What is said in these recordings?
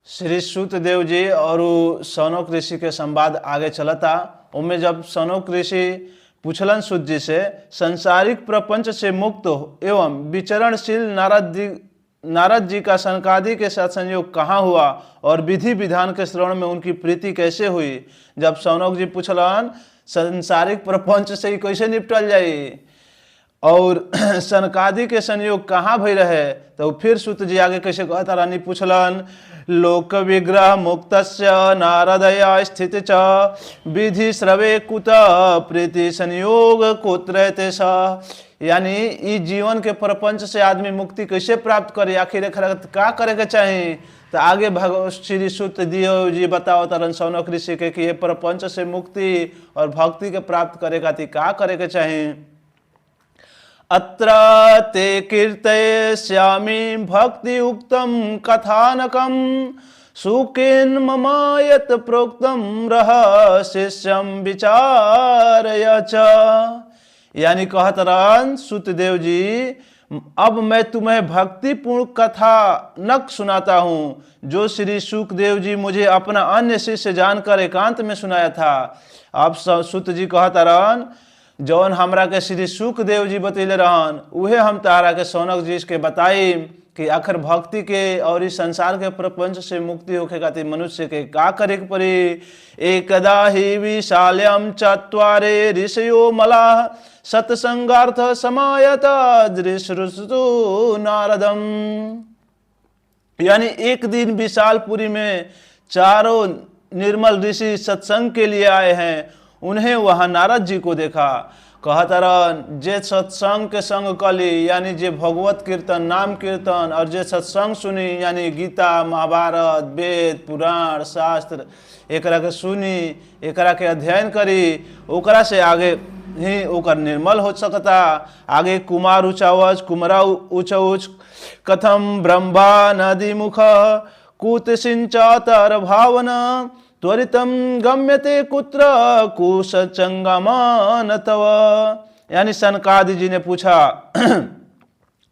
श्री सूतदेव जी और सौनक ऋषि के संवाद आगे चलता। उनमें जब सौनक ऋषि पूछलन सूत जी से संसारिक प्रपंच से मुक्त एवं विचरणशील नारद जी का सनकादि के साथ संयोग कहाँ हुआ और विधि विधान के श्रवण में उनकी प्रीति कैसे हुई। जब सौनक जी पूछलन संसारिक प्रपंच से ही कैसे निपटल जाई और सनकादि के संयोग कहाँ भई रहे, तो फिर सूत जी आगे कैसे कहता रानी पूछलन लोक विग्रह मुक्तस्य नारदया स्थित च विधि श्रवे कुत प्रीति संयोग कुत्र तेष। यानी इस जीवन के प्रपंच से आदमी मुक्ति कैसे प्राप्त करे, आखिर का करे के चाहिए। तो आगे भगवान श्री सूत देव जी बताओ तरन सौनक ऋषि के कि ये प्रपंच से मुक्ति और भक्ति के प्राप्त करे खातिर का करे के चाहिए। अत्र ते कीर्तयिष्यामि भक्ति उक्तम कथानकम सुखेन मम यत् प्रोक्तम रहस्यम विचारय च। यानी कहतरन सूतदेव जी अब मैं तुम्हें भक्तिपूर्ण कथानक सुनाता हूँ जो श्री सुखदेव जी मुझे अपना अन्य शिष्य जानकर एकांत में सुनाया था। अब सूत जी कहतरन जौन हमरा के श्री सुखदेव जी बतैले रहन उहे हम तारा के सौनक जी के बताई कि आखिर भक्ति के और इस संसार के प्रपंच से मुक्ति होके खातिर मनुष्य के का करे के पड़ी। एकदा ही विशाल्यम चत्वारे ऋषयो मलाः सत्संगार्थ समायत दृश्यस्तु नारदम। यानी एक दिन विशालपुरी में चारों निर्मल ऋषि सत्संग के लिए आए हैं। उन्हें वहां नारद जी को देखा। कहतरन जे सत्संग के संग कली यानी जे भगवत कीर्तन नाम कीर्तन और जे सत्संग सुनी यानी गीता महाभारत वेद पुराण शास्त्र एकरा के सुनी एकरा के अध्ययन करी ओकरा से आगे ही ओकर निर्मल हो सकता। आगे कुमार उचावच कुमरा उचौच कथम ब्रह्मा नदी मुख कूत सिंचातर भावना त्वरितम गम्यते कुत्र कुशचंगमान तव। यानी सनकादि जी ने पूछा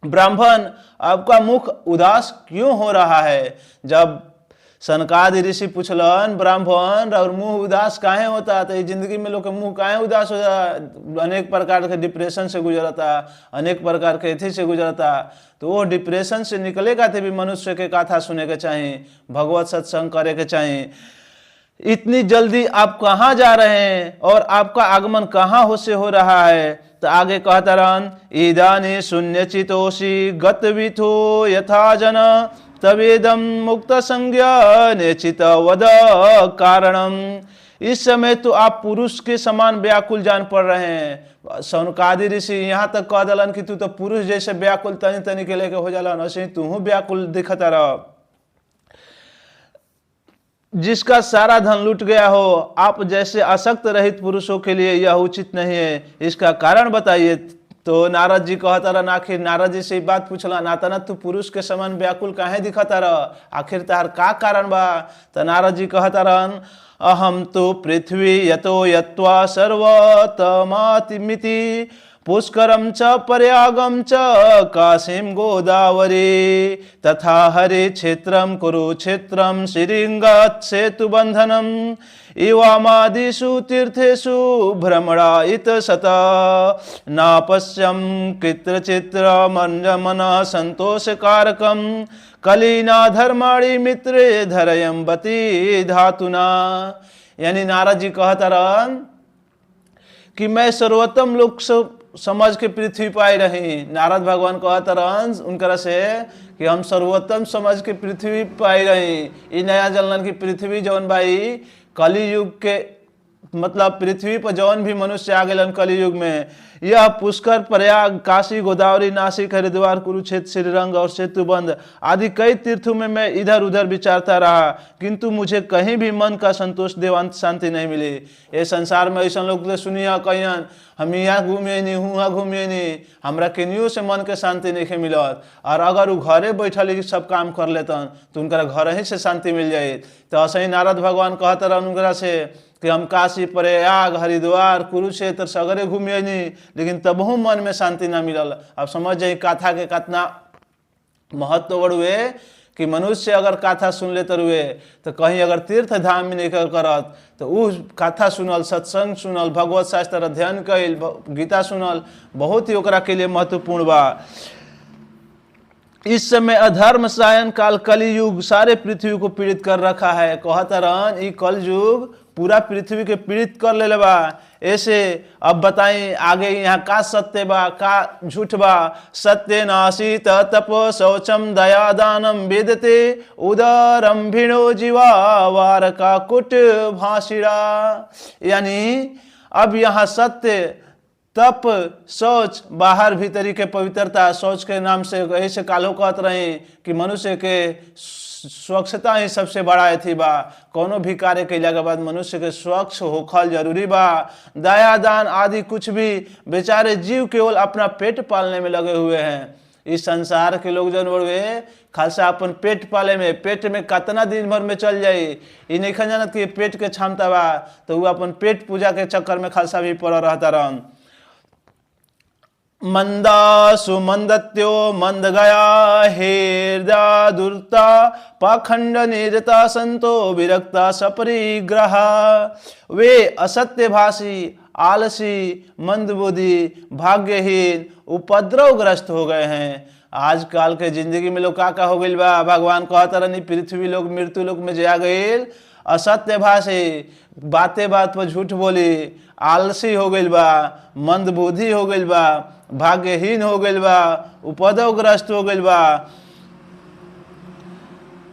ब्राह्मण आपका मुख उदास क्यों हो रहा है। जब सनकादि ऋषि पूछलन ब्राह्मण और मुंह उदास काहे होता, तो जिंदगी में लोग के मुंह काहे उदास हो जाता, अनेक प्रकार के डिप्रेशन से गुजरता अनेक प्रकार के एथी से गुजरता। तो वो डिप्रेशन से निकले का थे भी मनुष्य के कथा सुने के चाहिए भगवत सत्संग करे के चाहिए। इतनी जल्दी आप कहाँ जा रहे हैं और आपका आगमन कहाँ हो से हो रहा है। तो आगे कहता रहन इदानी शून्य चितोषी गतविथो यथा जन तवेदम मुक्त संज्ञा नेचित वद कारणम। इस समय तो आप पुरुष के समान व्याकुल जान पड़ रहे हैं। सौनकादि ऋषि यहाँ तक कह दलन कि तू तो पुरुष जैसे व्याकुल तनी तनी के लेके हो जालन ऐसे तू व्याकुल दिखता रह। जिसका सारा धन लूट गया हो आप जैसे आसक्त रहित पुरुषों के लिए यह उचित नहीं है, इसका कारण बताइए। तो नारद जी कहता रहा आखिर नारद जी से बात पूछला नातना तू पुरुष के समान व्याकुल काहे दिखता रह, आखिर तार का कारण बा। तो नारद जी कहता रहन अहम तो पृथ्वी यतो यत्वा सर्वतमातिमिति पुष्करम च प्रयागम च काशीम गोदावरी तथा हरे क्षेत्रम कुरुक्षेत्रम श्रृंगात् सेतु बंधनम इवामादिषु तीर्थेषु भ्रमणायित सता नापश्यम कृत्रचित्रमन्यमन संतोषकारकम कलीना धर्माणि मित्रे धरयम बती धातुना। यानी नारद जी कहता रहन कि मैं सर्वोत्तम लोक समझ के पृथ्वी पाई रही। नारद भगवान कहता रहन उनकरा से कि हम सर्वोत्तम समझ के पृथ्वी पाई रही। ई नया जलन की पृथ्वी जौन भाई कली युग के मतलब पृथ्वी पर जौन भी मनुष्य आ गए कलयुग में यह पुष्कर प्रयाग काशी गोदावरी नासिक हरिद्वार कुरुक्षेत्र श्रीरंग और सेतुबंध आदि कई तीर्थों में मैं इधर उधर विचारता रहा किंतु मुझे कहीं भी मन का संतोष देवांत शांति नहीं मिली। ये संसार में ऐसा लोग तो सुनिया कहियन हम यहाँ घूमिए नहीं वहाँ घूमिए नहीं हमरा केनियो से मन के शांति नहीं मिलत। और अगर वो घरे बैठल सब काम कर लेतन तो उनका घर ही से शांति मिल जाए। तो ऐसे ही नारद भगवान कहते रहन उनकरा से कि हम काशी प्रयाग हरिद्वार कुरुक्षेत्र सगरे घूमिए नहीं लेकिन तबहू मन में शांति ना मिलल। अब समझ जाए कथा के कितना महत्व बढ़ुए कि मनुष्य अगर कथा सुन लेते हुए तो कहीं अगर तीर्थ धाम में नहीं करत तो उ कथा सुनल, सत्संग सुनल, भगवत शास्त्र अध्ययन कैल, गीता सुनल बहुत ही ओकरा के लिए महत्वपूर्ण बा। इस समय अधर्म सायन काल कली युग सारे पृथ्वी को पीड़ित कर रखा है। कहतरन ई कल युग पूरा पृथ्वी के पीड़ित कर ले बा। ऐसे अब बताई आगे यहाँ का सत्य बा का झूठ बा। सत्य नासीत तपो शौचम दया दानम वेदते उदरम भिणो जीवा वार का कुट भाषिड़ा। यानी अब यहाँ सत्य, तप, शौच, बाहर भीतरी के पवित्रता, शौच के नाम से ऐसे कालो कहत रहे कि मनुष्य के स्वच्छता ही सबसे बड़ा अथी बा। कोनो भी कार्य कैला के बाद मनुष्य के स्वच्छ होखल जरूरी बा। दया दान आदि कुछ भी, बेचारे जीव केवल अपना पेट पालने में लगे हुए हैं। इस संसार के लोग जन बड़े खालसा अपन पेट पाले में, पेट में कितना दिन भर में चल जाई ई नहीं जानत कि पेट के क्षमता बा, तो वो अपन पेट पूजा के चक्कर में खालसा भी पड़ रहता रहन। मंदा सुमंदत्यो मंद गया हेरदा दुर्ता पाखंड निरता संतो विरक्ता सपरिग्रह। वे असत्य भाषी, आलसी, मंदबुद्धि, भाग्यहीन, उपद्रवग्रस्त हो गए हैं। आजकल के जिंदगी में लोग का हो गई बा। भगवान कहता रही पृथ्वी लोग मृत्यु लोक में जा गई, असत्य भाषी, बातें बात पर झूठ बोली, आलसी हो गई बा, मंदबुद्धि हो गई बा, भाग्यहीन हो गई बा, उपद्रवग्रस्त हो गई बा।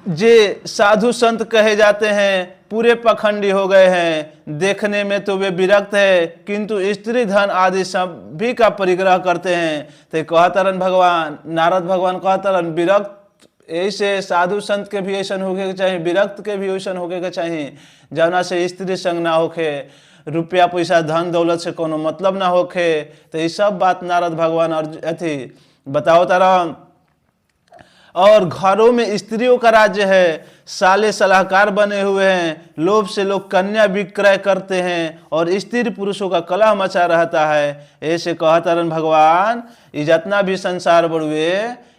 जे साधु संत कहे जाते हैं पूरे पखंडी हो गए हैं। देखने में तो वे विरक्त है किंतु स्त्री धन आदि सभी का परिग्रह करते हैं। तो कहतरन भगवान, नारद भगवान कहतरन विरक्त ऐसे साधु संत के भी ऐसा होके के चाहिए, विरक्त के भी ऐसा होके के चाहिए जौना से स्त्री संग ना होखे, रुपया पैसा धन दौलत से कोनो मतलब ना होखे। तो ये सब बात नारद भगवान अथी बताओ तरह। और घरों में स्त्रियों का राज्य है, साले सलाहकार बने हुए हैं, लोभ से लोग कन्या विक्रय करते हैं और स्त्री पुरुषों का कलह मचा रहता है। ऐसे कहतरन भगवान ये जितना भी संसार बड़ुए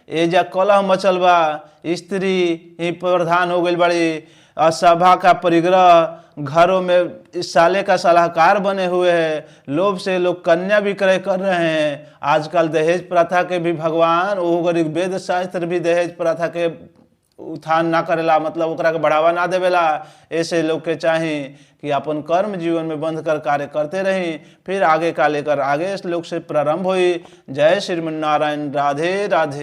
एजा कलह मचल बा, स्त्री ही प्रधान हो गई बड़ी, सभा का परिग्रह, घरों में साले का सलाहकार बने हुए हैं, लोभ से लोग कन्या विक्रय कर रहे हैं। आजकल दहेज प्रथा के भी भगवान वो वेद शास्त्र भी दहेज प्रथा के उत्थान ना करेला, मतलब ओकरा के बढ़ावा ना देवेला। ऐसे लोग के चाहिए कि अपन कर्म जीवन में बंध कर कार्य करते रही, फिर आगे का लेकर आगे इस लोग से प्रारंभ हुई। जय श्रीमन नारायण। राधे राधे।